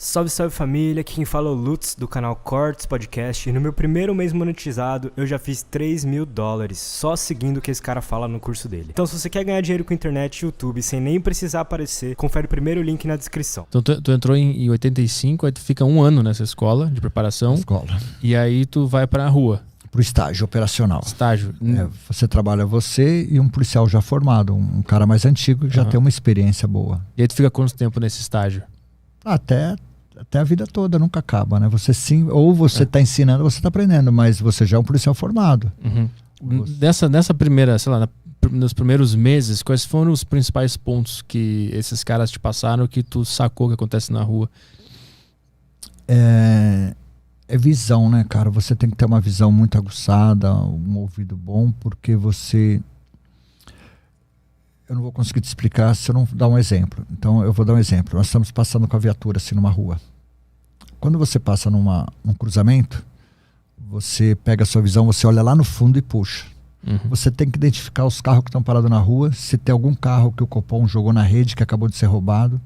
Salve, salve família, aqui quem fala é o Lutz do canal Cortes Podcast e no meu primeiro mês monetizado eu já fiz $3.000 só seguindo o que esse cara fala no curso dele. Então se você quer ganhar dinheiro com internet e YouTube sem nem precisar aparecer, confere o primeiro link na descrição. Então tu entrou em 85, aí tu fica um ano nessa escola de preparação. E aí tu vai pra rua. Pro estágio operacional. Estágio. Você trabalha você e um policial já formado, um cara mais antigo que já tem uma experiência boa. E aí tu fica quanto tempo nesse estágio? Até a vida toda, nunca acaba, né? Você sim, ou você tá ensinando ou você tá aprendendo, mas você já é um policial formado. Nessa primeira, sei lá, nos primeiros meses, quais foram os principais pontos que esses caras te passaram que tu sacou que acontece na rua? É visão, né, cara? Você tem que ter uma visão muito aguçada, um ouvido bom, porque você... Eu não vou conseguir te explicar se eu não dar um exemplo. Então eu vou dar um exemplo. Nós estamos passando com a viatura assim numa rua. Quando você passa num cruzamento, você pega a sua visão, você olha lá no fundo e puxa. Você tem que identificar os carros que estão parados na rua. Se tem algum carro que o Copom jogou na rede que acabou de ser roubado,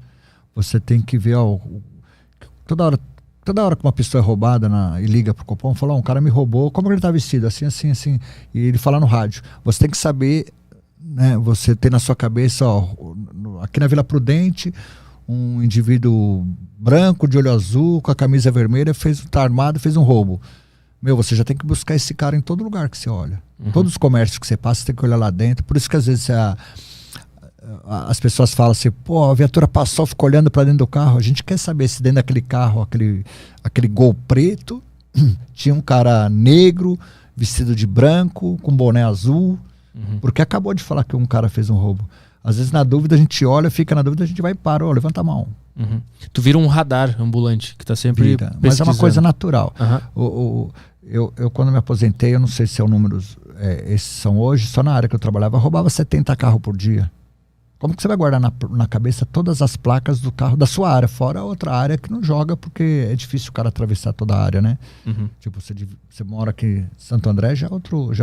você tem que ver, toda hora que uma pessoa é roubada e liga pro Copom, fala, um cara me roubou, como ele tá vestido? Assim, assim, assim. E ele fala no rádio. Você tem que saber, né, você tem na sua cabeça, aqui na Vila Prudente, um indivíduo branco, de olho azul, com a camisa vermelha, tá armado, fez um roubo. Você já tem que buscar esse cara em todo lugar que você olha. Todos os comércios que você passa, você tem que olhar lá dentro. Por isso que às vezes as pessoas falam assim, a viatura passou, ficou olhando para dentro do carro. A gente quer saber se dentro daquele carro, aquele Gol preto, tinha um cara negro, vestido de branco, com boné azul, porque acabou de falar que um cara fez um roubo. Às vezes na dúvida a gente olha, fica na dúvida, a gente vai e para, levanta a mão. Tu vira um radar ambulante, que tá sempre pesquisando. Mas é uma coisa natural. Eu quando me aposentei, eu não sei se é o número, esses são hoje, só na área que eu trabalhava, eu roubava 70 carros por dia. Como que você vai guardar na cabeça todas as placas do carro da sua área, fora outra área que não joga, porque é difícil o cara atravessar toda a área, né? Tipo, você mora aqui em Santo André, já é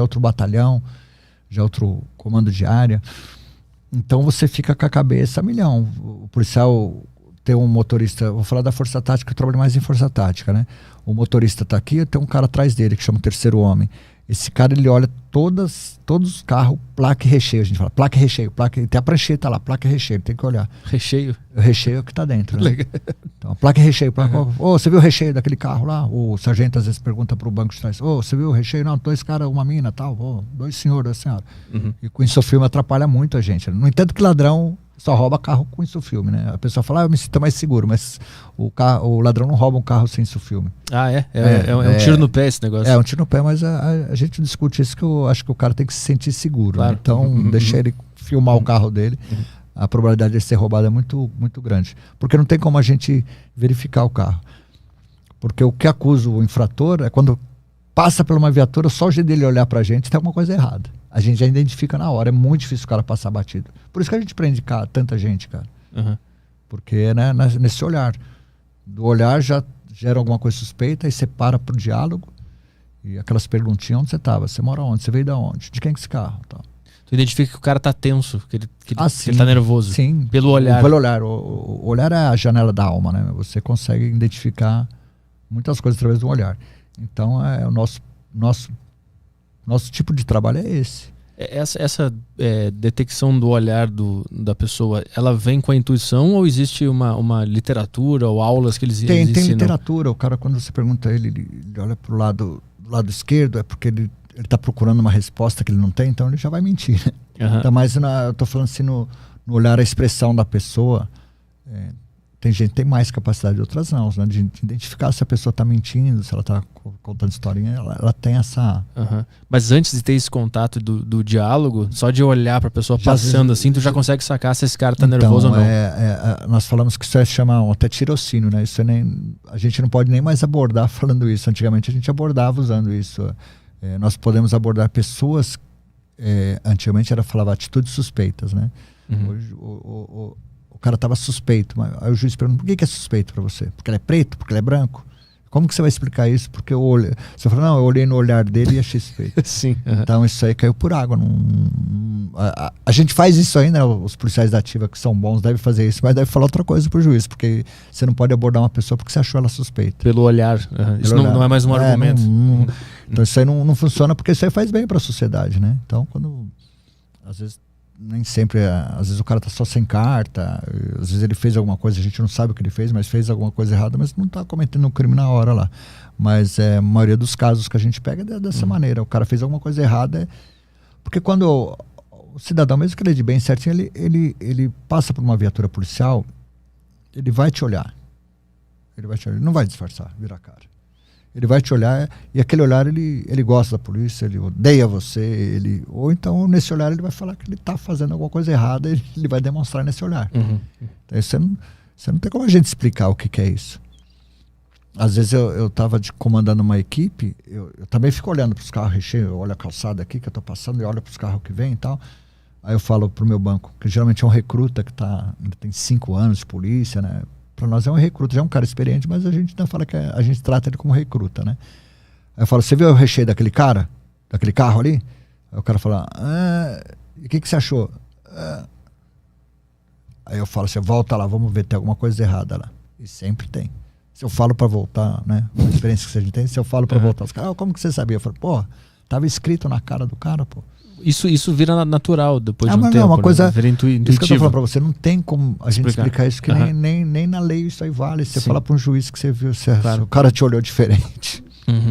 outro batalhão, já é outro comando de área. Então você fica com a cabeça a milhão. O policial tem um motorista, vou falar da Força Tática, eu trabalho mais em Força Tática, né? O motorista tá aqui, tem um cara atrás dele que chama o terceiro homem. Esse cara, ele olha todos os carros, placa e recheio. A gente fala, placa e recheio, tem a prancheta lá, placa e recheio, tem que olhar. Recheio? O recheio é o que tá dentro, né? Então, placa e recheio. Você viu o recheio daquele carro lá? O sargento às vezes pergunta pro banco de trás, você viu o recheio? Não, 2 caras, uma mina, tal, 2 senhores, 2 senhoras. E com isso o filme atrapalha muito a gente. No entanto que ladrão só rouba carro com isso filme, né? A pessoa fala, eu me sinto mais seguro, mas o ladrão não rouba um carro sem isso filme. É um tiro no pé esse negócio. É um tiro no pé, mas a gente discute isso, que eu acho que o cara tem que se sentir seguro. Claro. Né? Então, deixar ele filmar o carro dele, a probabilidade de ser roubado é muito, muito grande. Porque não tem como a gente verificar o carro. Porque o que acusa o infrator é quando passa por uma viatura, só o jeito dele olhar pra gente, tem alguma coisa errada. A gente já identifica na hora, é muito difícil o cara passar batido. Por isso que a gente prende tanta gente, cara. Porque né, nesse olhar. Do olhar já gera alguma coisa suspeita, aí você para pro diálogo, e aquelas perguntinhas, onde você estava? Você mora onde? Você veio da onde? De quem é esse carro? Tal. Tu identifica que o cara tá tenso, que ele tá nervoso. Sim. Pelo olhar. Pelo olhar. O olhar é a janela da alma, né? Você consegue identificar muitas coisas através do olhar. Então, o nosso tipo de trabalho é esse. Essa detecção do olhar da pessoa, ela vem com a intuição ou existe uma literatura ou aulas que eles ensinam? Tem literatura. O cara, quando você pergunta ele olha pro lado esquerdo, é porque ele está procurando uma resposta que ele não tem, então ele já vai mentir. Né? Então, mas eu tô falando assim, no olhar, a expressão da pessoa, tem gente que tem mais capacidade, outras não, né? De identificar se a pessoa está mentindo, se ela está contando historinha, ela tem essa... Mas antes de ter esse contato do diálogo, só de olhar para a pessoa passando assim, tu já consegue sacar se esse cara está nervoso ou não. Nós falamos que isso se chama até tirocínio, né? Isso a gente não pode nem mais abordar falando isso. Antigamente a gente abordava usando isso. Nós podemos abordar pessoas, antigamente falava atitudes suspeitas, né? Hoje o cara estava suspeito, mas aí o juiz pergunta, por que é suspeito para você? Porque ele é preto? Porque ele é branco? Como que você vai explicar isso? Porque eu olhei, você fala, não, eu olhei no olhar dele e achei suspeito. Sim. Então isso aí caiu por água. A gente faz isso aí, né? Os policiais da ativa que são bons devem fazer isso, mas deve falar outra coisa pro juiz, porque você não pode abordar uma pessoa porque você achou ela suspeita. Pelo olhar. Isso não é mais um argumento. Então isso aí não funciona, porque isso aí faz bem para a sociedade, né? Então quando, às vezes, nem sempre, às vezes o cara tá só sem carta, às vezes ele fez alguma coisa, a gente não sabe o que ele fez, mas fez alguma coisa errada, mas não tá cometendo um crime na hora lá. Mas a maioria dos casos que a gente pega é dessa maneira, o cara fez alguma coisa errada, porque quando o cidadão, mesmo que ele é de bem certinho, ele passa por uma viatura policial, ele vai te olhar, ele não vai disfarçar, virar a cara. Ele vai te olhar e aquele olhar ele gosta da polícia, ele odeia você, ou então nesse olhar ele vai falar que ele está fazendo alguma coisa errada e ele vai demonstrar nesse olhar. Então, você não tem como a gente explicar o que é isso. Às vezes eu estava comandando uma equipe, eu também fico olhando para os carros recheios, eu olho a calçada aqui que eu estou passando e olho para os carros que vêm e tal. Aí eu falo para o meu banco, que geralmente é um recruta que ainda tem 5 anos de polícia, né? Para nós é um recruta, já é um cara experiente, mas a gente não fala que a gente trata ele como recruta, né? Aí eu falo, você viu o recheio daquele cara? Daquele carro ali? Aí o cara fala, e o que você achou? Aí eu falo, você volta lá, vamos ver, tem alguma coisa errada lá. E sempre tem. Se eu falo para voltar, né? Uma experiência que a gente tem, se eu falo para voltar, os caras, como que você sabia? Eu falo, pô, tava escrito na cara do cara, pô. Isso vira natural depois de um tempo. Não, uma coisa, né? Vira intuitivo. Isso que eu tô falando pra você, não tem como a gente explicar isso, que nem na lei isso aí vale. Você fala para um juiz que você viu, o cara te olhou diferente.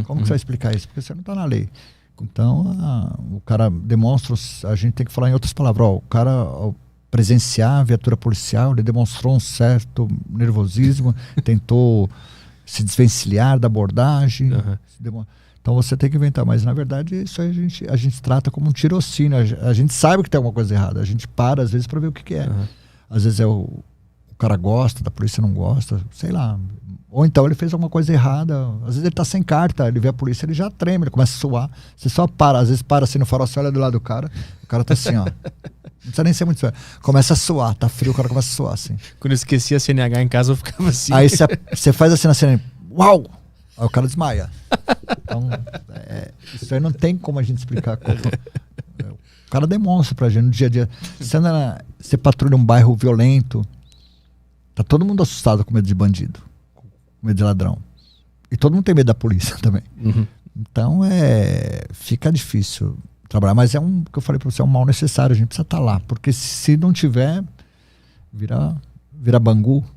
Como que você vai explicar isso? Porque você não tá na lei. Então, o cara demonstra, a gente tem que falar em outras palavras, o cara, ao presenciar a viatura policial, ele demonstrou um certo nervosismo, tentou se desvencilhar da abordagem, então você tem que inventar, mas na verdade isso aí a gente trata como um tirocínio, a gente sabe que tem alguma coisa errada, a gente para às vezes para ver o que é. Às vezes o cara gosta, da polícia não gosta, sei lá. Ou então ele fez alguma coisa errada, às vezes ele tá sem carta, ele vê a polícia, ele já treme, ele começa a suar. Você só para, às vezes para assim no farol, você olha do lado do cara, o cara tá assim, ó. Não precisa nem ser muito sério. Começa a suar, tá frio, o cara começa a suar assim. Quando eu esquecia a CNH em casa, eu ficava assim. Aí você faz assim na cena, uau! Aí o cara desmaia. Então, isso aí não tem como a gente explicar. O cara demonstra pra gente no dia a dia. Você patrulha um bairro violento, tá todo mundo assustado com medo de bandido, com medo de ladrão. E todo mundo tem medo da polícia também. Então, fica difícil trabalhar. Mas que eu falei pra você, é um mal necessário. A gente precisa estar lá. Porque se não tiver, vira Bangu.